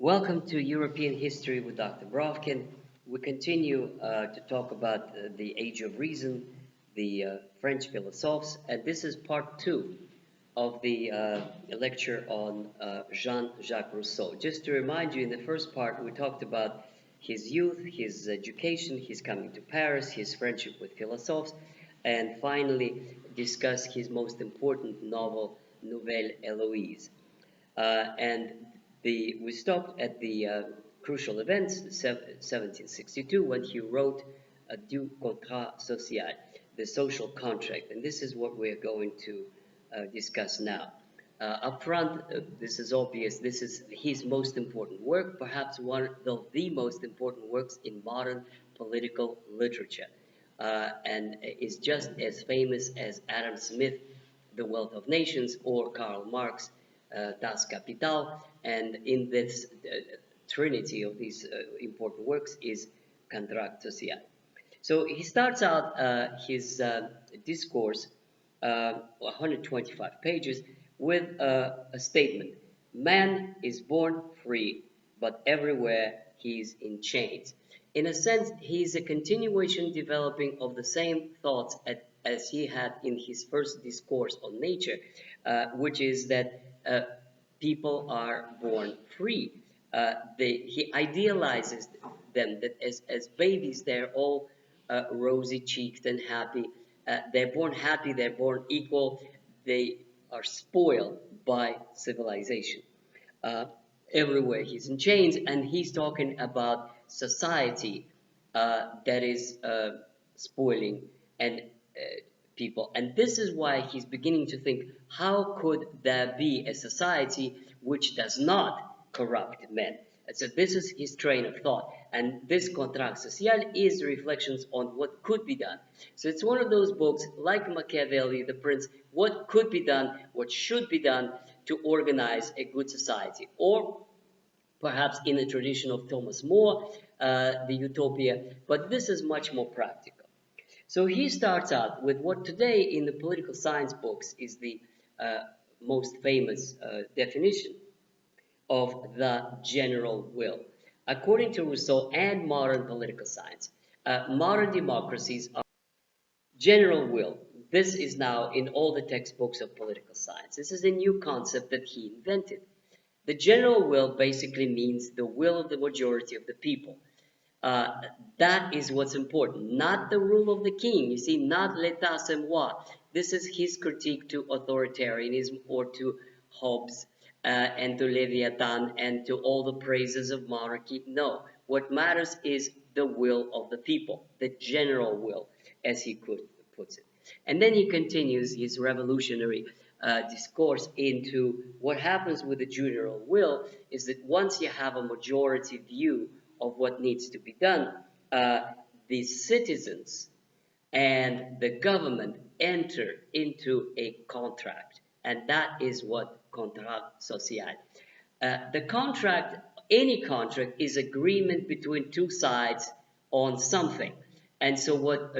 Welcome to European History with Dr. Brovkin. We continue to talk about the Age of Reason, the French Philosophes, and this is part two of the lecture on Jean-Jacques Rousseau. Just to remind you, in the first part, we talked about his youth, his education, his coming to Paris, his friendship with Philosophes, and finally discussed his most important novel, Nouvelle Héloïse. We stopped at the crucial events, 1762, when he wrote Du Contrat Social, the social contract, and this is what we're going to discuss now. Up front, this is obvious, this is his most important work, perhaps one of the most important works in modern political literature, and is just as famous as Adam Smith, The Wealth of Nations, or Karl Marx, Das Kapital, and in this trinity of these important works is Contrat Social. So he starts out his discourse, 125 pages, with a statement: man is born free, but everywhere he's in chains. In a sense, he's a continuation developing of the same thoughts as he had in his first discourse on nature, which is that people are born free. He idealizes them, that as babies they're all rosy-cheeked and happy. They're born happy, they're born equal, they are spoiled by civilization. Uh, Everywhere he's in chains, and he's talking about society that is spoiling and people. And this is why he's beginning to think, how could there be a society which does not corrupt men? And so this is his train of thought. And this Contrat Social is reflections on what could be done. So it's one of those books, like Machiavelli, The Prince, what could be done, what should be done to organize a good society. Or perhaps in the tradition of Thomas More, the Utopia, but this is much more practical. So he starts out with what today in the political science books is the most famous definition of the general will. According to Rousseau and modern political science, modern democracies are general will. This is now in all the textbooks of political science. This is a new concept that he invented. The general will basically means the will of the majority of the people. That is what's important, not the rule of the king. You see, not l'état c'est moi. This is his critique to authoritarianism, or to Hobbes and to Leviathan and to all the praises of monarchy. No, what matters is the will of the people, the general will, as he puts it. And then he continues his revolutionary discourse into what happens with the general will is that once you have a majority view of what needs to be done, the citizens and the government enter into a contract, and that is what Contrat Social. The contract, any contract, is agreement between two sides on something. And so what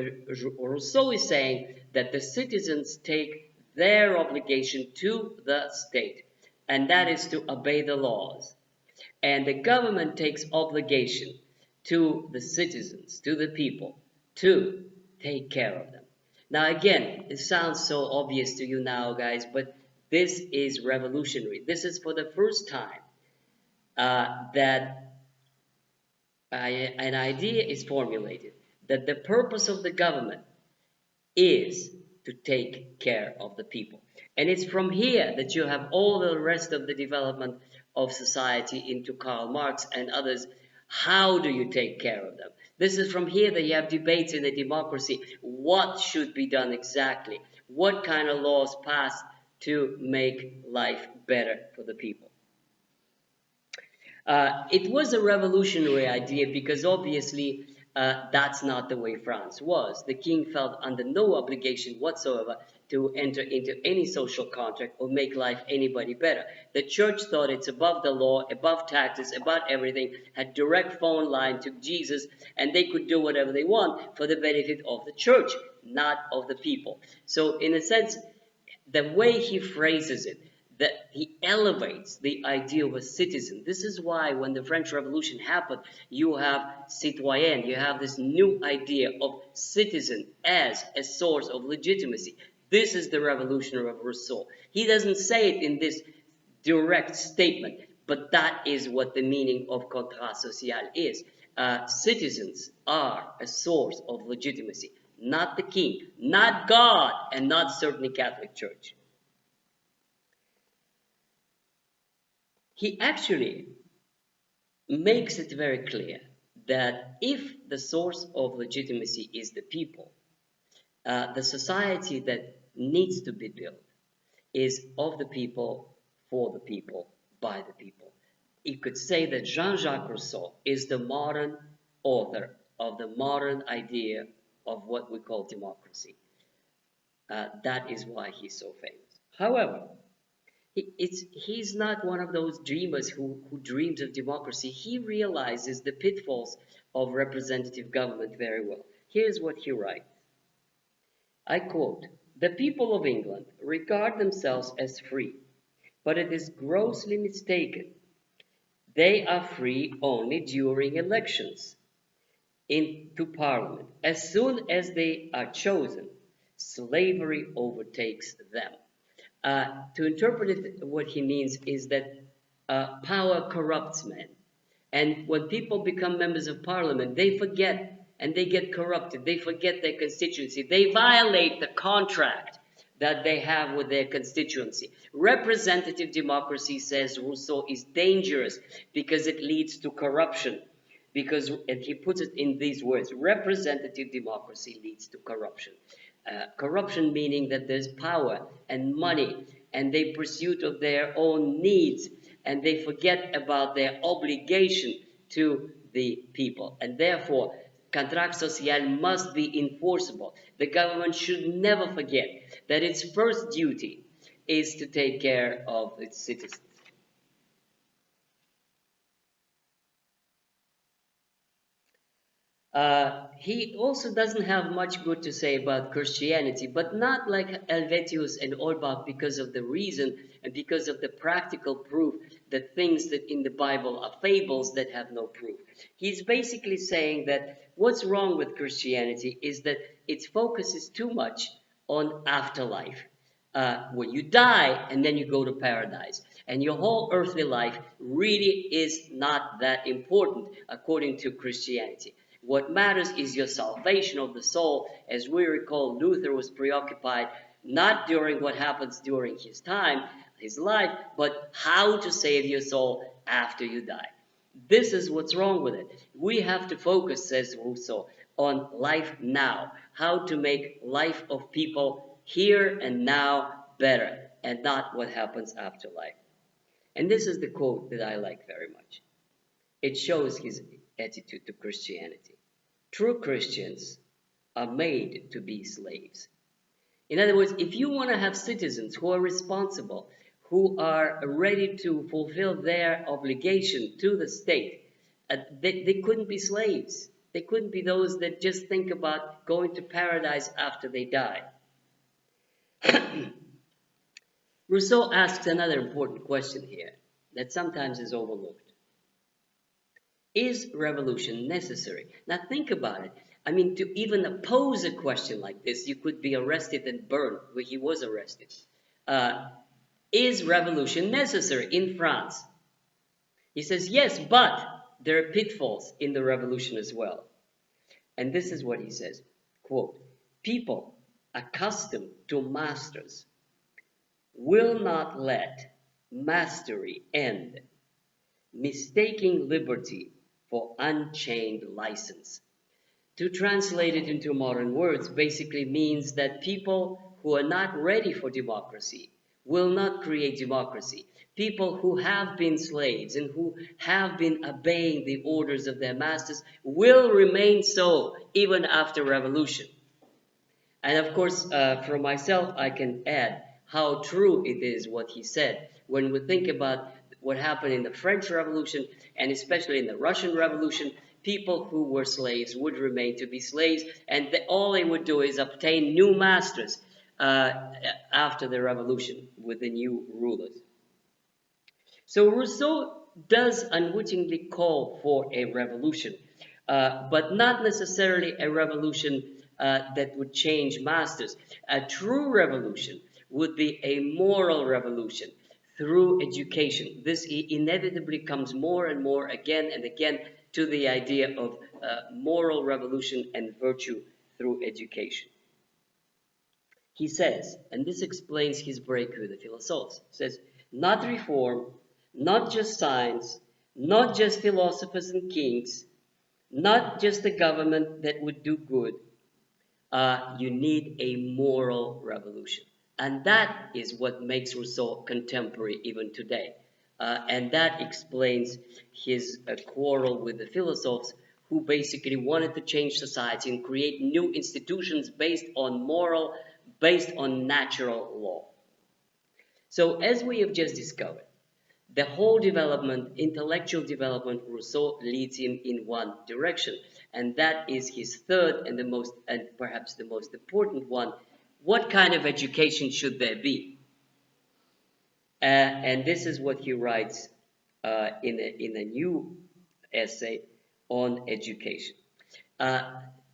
Rousseau is saying, that the citizens take their obligation to the state, and that is to obey the laws. And the government takes obligation to the citizens, to the people, to take care of them. Now again, it sounds so obvious to you now, guys, but this is revolutionary. This is for the first time that an idea is formulated, that the purpose of the government is to take care of the people. And it's from here that you have all the rest of the development of society into Karl Marx and others. How do you take care of them? This is from here that you have debates in a democracy. What should be done exactly? What kind of laws passed to make life better for the people? It was a revolutionary idea because obviously that's not the way France was. The king felt under no obligation whatsoever to enter into any social contract or make life anybody better. The church thought it's above the law, above taxes, above everything, had direct phone line to Jesus, and they could do whatever they want for the benefit of the church, not of the people. So in a sense, the way he phrases it, that he elevates the idea of a citizen. This is why when the French Revolution happened, you have citoyen, you have this new idea of citizen as a source of legitimacy. This is the revolution of Rousseau. He doesn't say it in this direct statement, but that is what the meaning of contrat social is. Citizens are a source of legitimacy, not the king, not God, and not certainly Catholic Church. He actually makes it very clear that if the source of legitimacy is the people, the society that needs to be built is of the people, for the people, by the people. You could say that Jean-Jacques Rousseau is the modern author of the modern idea of what we call democracy. That is why he's so famous. However, he's not one of those dreamers who dreams of democracy. He realizes the pitfalls of representative government very well. Here's what he writes. I quote, "The people of England regard themselves as free, but it is grossly mistaken. They are free only during elections into Parliament. As soon as they are chosen, slavery overtakes them." To interpret it, what he means is that power corrupts men. And when people become members of parliament, they forget and they get corrupted. They forget their constituency. They violate the contract that they have with their constituency. Representative democracy, says Rousseau, is dangerous because it leads to corruption. Because, and he puts it in these words, representative democracy leads to corruption. Corruption meaning that there's power and money and they pursuit of their own needs and they forget about their obligation to the people. And therefore, contract social must be enforceable. The government should never forget that its first duty is to take care of its citizens. He also doesn't have much good to say about Christianity, but not like Helvetius and Orbach because of the reason and because of the practical proof that things that in the Bible are fables that have no proof. He's basically saying that what's wrong with Christianity is that its focus is too much on afterlife. When you die and then you go to paradise. And your whole earthly life really is not that important according to Christianity. What matters is your salvation of the soul. As we recall, Luther was preoccupied not during what happens during his time, his life, but how to save your soul after you die. This is what's wrong with it. We have to focus, says Rousseau, on life now, how to make life of people here and now better, and not what happens after life. And this is the quote that I like very much. It shows his attitude to Christianity. True Christians are made to be slaves. In other words, if you want to have citizens who are responsible, who are ready to fulfill their obligation to the state, they couldn't be slaves. They couldn't be those that just think about going to paradise after they die. Rousseau asks another important question here that sometimes is overlooked. Is revolution necessary? Now think about it. I mean, to even oppose a question like this, you could be arrested and burned, where he was arrested. Is revolution necessary in France? He says, yes, but there are pitfalls in the revolution as well. And this is what he says, quote, "People accustomed to masters will not let mastery end, mistaking liberty for unchained license." To translate it into modern words basically means that people who are not ready for democracy will not create democracy. People who have been slaves and who have been obeying the orders of their masters will remain so even after revolution. And of course, for myself, I can add how true it is what he said. When we think about what happened in the French Revolution, and especially in the Russian Revolution, people who were slaves would remain to be slaves, and all they would do is obtain new masters after the revolution with the new rulers. So Rousseau does unwittingly call for a revolution, but not necessarily a revolution that would change masters. A true revolution would be a moral revolution through education. This inevitably comes more and more again and again to the idea of moral revolution and virtue through education. He says, and this explains his break with the Philosophes, says, not reform, not just science, not just philosophers and kings, not just a government that would do good. You need a moral revolution. And that is what makes Rousseau contemporary even today. And that explains his quarrel with the Philosophes, who basically wanted to change society and create new institutions based on moral, based on natural law. So as we have just discovered, the whole development, intellectual development, Rousseau leads him in one direction, and that is his third and perhaps the most important one. What kind of education should there be? And this is what he writes in a new essay on education.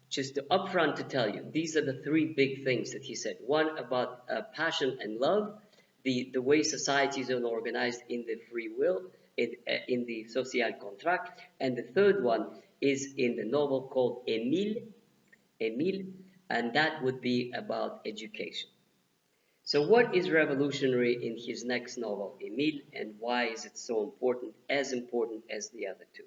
Just upfront to tell you, these are the three big things that he said. One about passion and love, the way societies are organized in the free will, in the social contract, and the third one is in the novel called Emile, and that would be about education. So what is revolutionary in his next novel, Emile, and why is it so important, as important as the other two?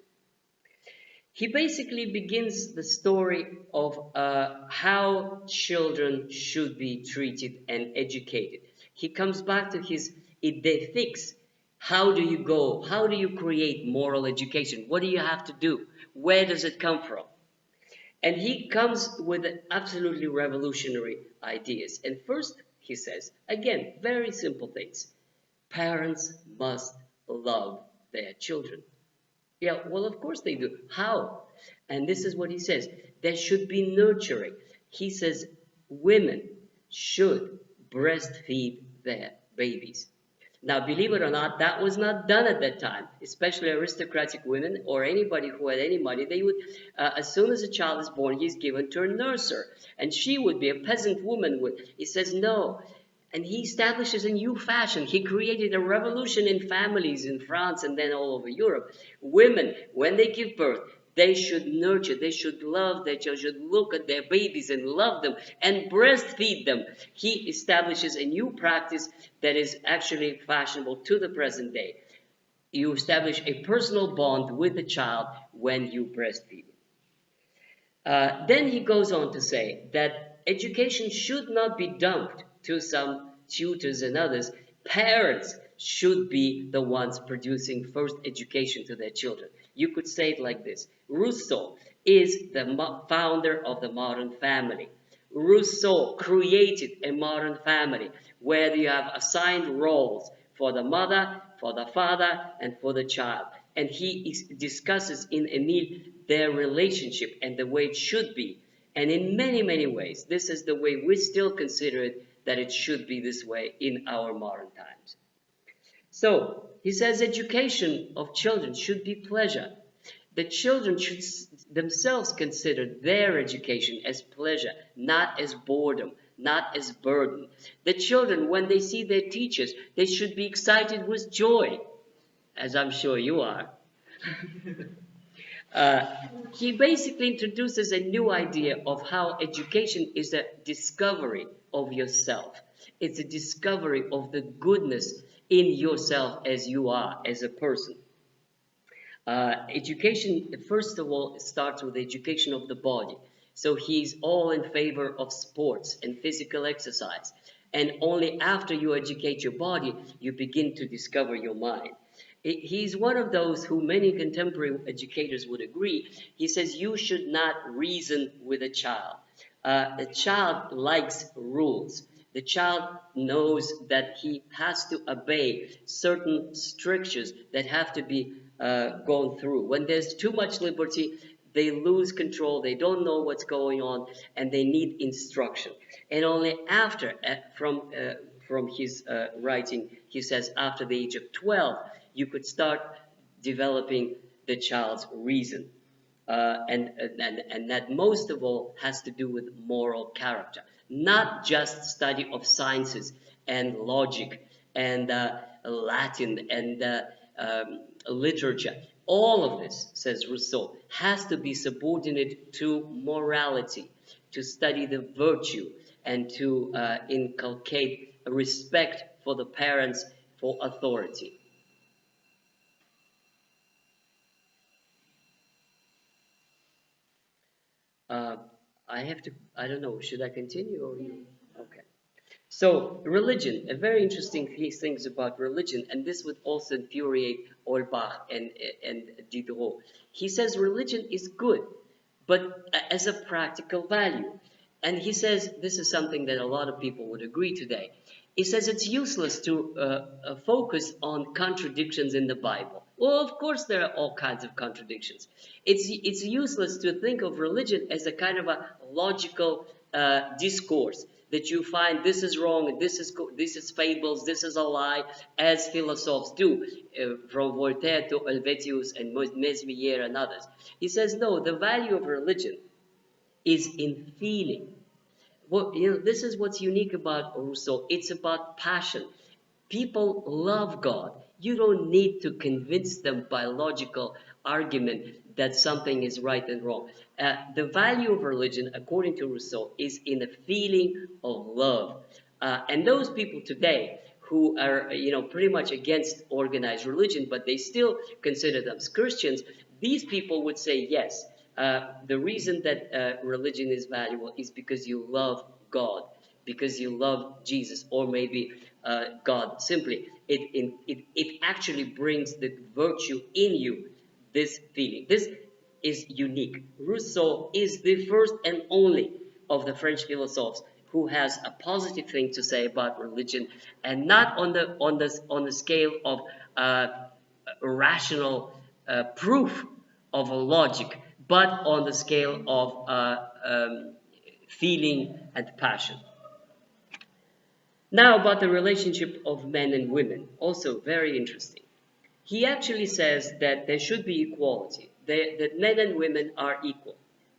He basically begins the story of how children should be treated and educated. He comes back to his idée fixe. How do you go? How do you create moral education? What do you have to do? Where does it come from? And he comes with absolutely revolutionary ideas. And first, he says, again, very simple things. Parents must love their children. Yeah, well, of course they do. How? And this is what he says. There should be nurturing. He says women should breastfeed their babies. Now, believe it or not, that was not done at that time, especially aristocratic women or anybody who had any money. They would, as soon as a child is born, he's given to a nurser, and she would be a peasant woman. He says no, and he establishes a new fashion. He created a revolution in families in France and then all over Europe. Women, when they give birth, they should nurture, they should love their children, should look at their babies and love them and breastfeed them. He establishes a new practice that is actually fashionable to the present day. You establish a personal bond with the child when you breastfeed. Then he goes on to say that education should not be dumped to some tutors and others. Parents should be the ones producing first education to their children. You could say it like this. Rousseau is the founder of the modern family. Rousseau created a modern family where you have assigned roles for the mother, for the father, and for the child. And he discusses in Emile their relationship and the way it should be. And in many, many ways, this is the way we still consider it, that it should be this way in our modern times. So, he says education of children should be pleasure. The children should themselves consider their education as pleasure, not as boredom, not as burden. The children, when they see their teachers, they should be excited with joy, as I'm sure you are. He basically introduces a new idea of how education is a discovery of yourself. It's a discovery of the goodness in yourself as you are, as a person. Education, first of all, starts with education of the body. So he's all in favor of sports and physical exercise. And only after you educate your body, you begin to discover your mind. He's one of those who many contemporary educators would agree. He says you should not reason with a child. The child likes rules. The child knows that he has to obey certain strictures that have to be gone through. When there's too much liberty, they lose control, they don't know what's going on, and they need instruction. And only after, from his writing, he says after the age of 12, you could start developing the child's reason. And that most of all has to do with moral character, not just study of sciences and logic and Latin and literature. All of this, says Rousseau, has to be subordinate to morality, to study the virtue and to inculcate a respect for the parents, for authority. Uh, I don't know, should I continue or you? Okay. So, religion, a very interesting things about religion, and this would also infuriate Holbach and Diderot. He says religion is good, but as a practical value. And he says this is something that a lot of people would agree today. He says it's useless to focus on contradictions in the Bible. Well, of course, there are all kinds of contradictions. It's useless to think of religion as a kind of a logical discourse that you find this is wrong and this is fables, this is a lie, as philosophers do, from Voltaire to Helvetius and Mesmer and others. He says no, the value of religion is in feeling. Well, this is what's unique about Rousseau. It's about passion. People love God. You don't need to convince them by logical argument that something is right and wrong. The value of religion, according to Rousseau, is in a feeling of love. And those people today who are, pretty much against organized religion, but they still consider them Christians, these people would say yes. The reason that religion is valuable is because you love God, because you love Jesus, or maybe God simply. It actually brings the virtue in you, this feeling. This is unique. Rousseau is the first and only of the French philosophers who has a positive thing to say about religion, and not on the scale of rational proof of a logic, but on the scale of feeling and passion. Now about the relationship of men and women, also very interesting. He actually says that there should be equality, that men and women are equal,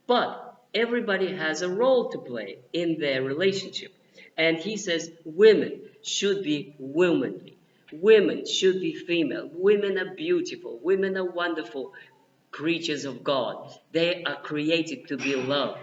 but everybody has a role to play in their relationship. And he says women should be womanly, women should be female, women are beautiful, women are wonderful creatures of God. They are created to be loved.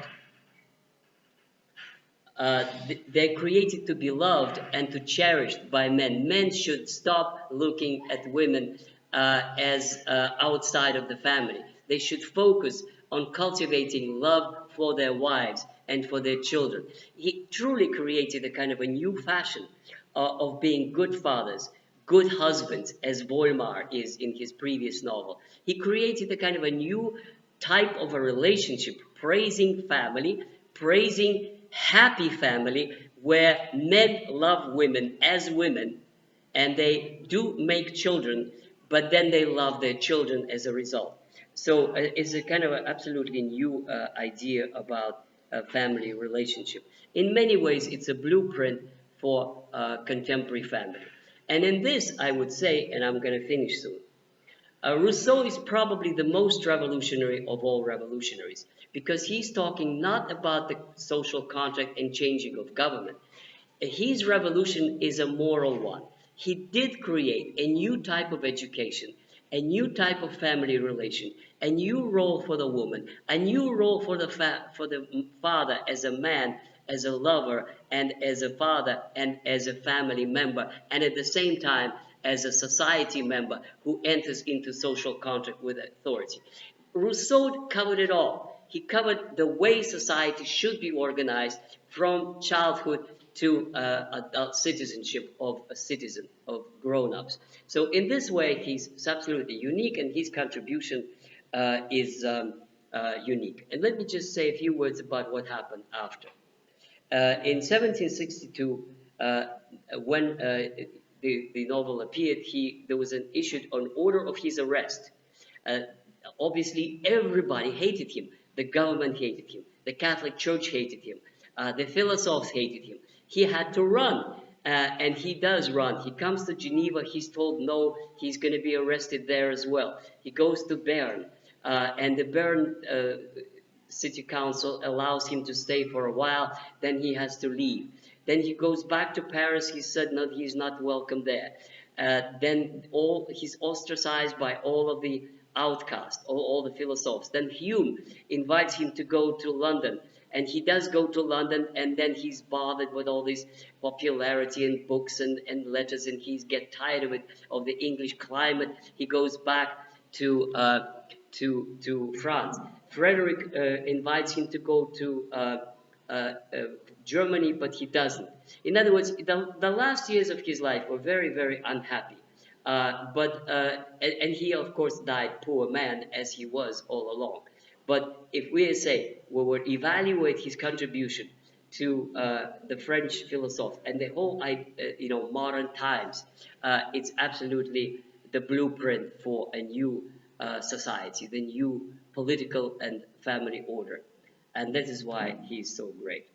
They're created to be loved and to cherished by men. Men should stop looking at women as outside of the family. They should focus on cultivating love for their wives and for their children. He truly created a kind of a new fashion of being good fathers, good husbands, as Volmar is in his previous novel. He created a kind of a new type of a relationship, praising family, praising happy family, where men love women as women and they do make children, but then they love their children as a result. So it's a kind of an absolutely new idea about a family relationship. In many ways, it's a blueprint for contemporary family. And in this, I would say, and I'm going to finish soon, Rousseau is probably the most revolutionary of all revolutionaries, because he's talking not about the social contract and changing of government. His revolution is a moral one. He did create a new type of education, a new type of family relation, a new role for the woman, a new role for the father as a man, as a lover, and as a father, and as a family member, and at the same time as a society member who enters into social contract with authority. Rousseau covered it all. He covered the way society should be organized from childhood to adult citizenship of a citizen, of grown-ups. So in this way, he's absolutely unique, and his contribution is unique. And let me just say a few words about what happened after. In 1762, when the novel appeared, there was an issued an order of his arrest. Uh, Obviously, everybody hated him. The government hated him. The Catholic Church hated him. The Philosophes hated him. He had to run. and he does run. He comes to Geneva. He's told no, he's going to be arrested there as well. He goes to Bern, and the Bern city council allows him to stay for a while. Then he has to leave. Then he goes back to Paris. He said no, he's not welcome there. Then he's ostracized by all of the outcasts, all the Philosophes. Then Hume invites him to go to London, and he does go to London, and then he's bothered with all this popularity and books and letters, and he's get tired of it, of the English climate. He goes back to France. Frederick invites him to go to Germany, but he doesn't. In other words, the last years of his life were very, very unhappy. And he, of course, died poor man as he was all along. But if we say we would evaluate his contribution to the French philosophe and the whole, modern times, it's absolutely the blueprint for a new society, the new political and family order. And that is why he is so great.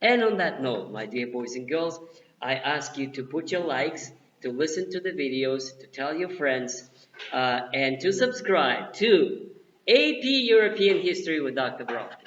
And on that note, my dear boys and girls, I ask you to put your likes, to listen to the videos, to tell your friends, and to subscribe to AP European History with Dr. Brovkin.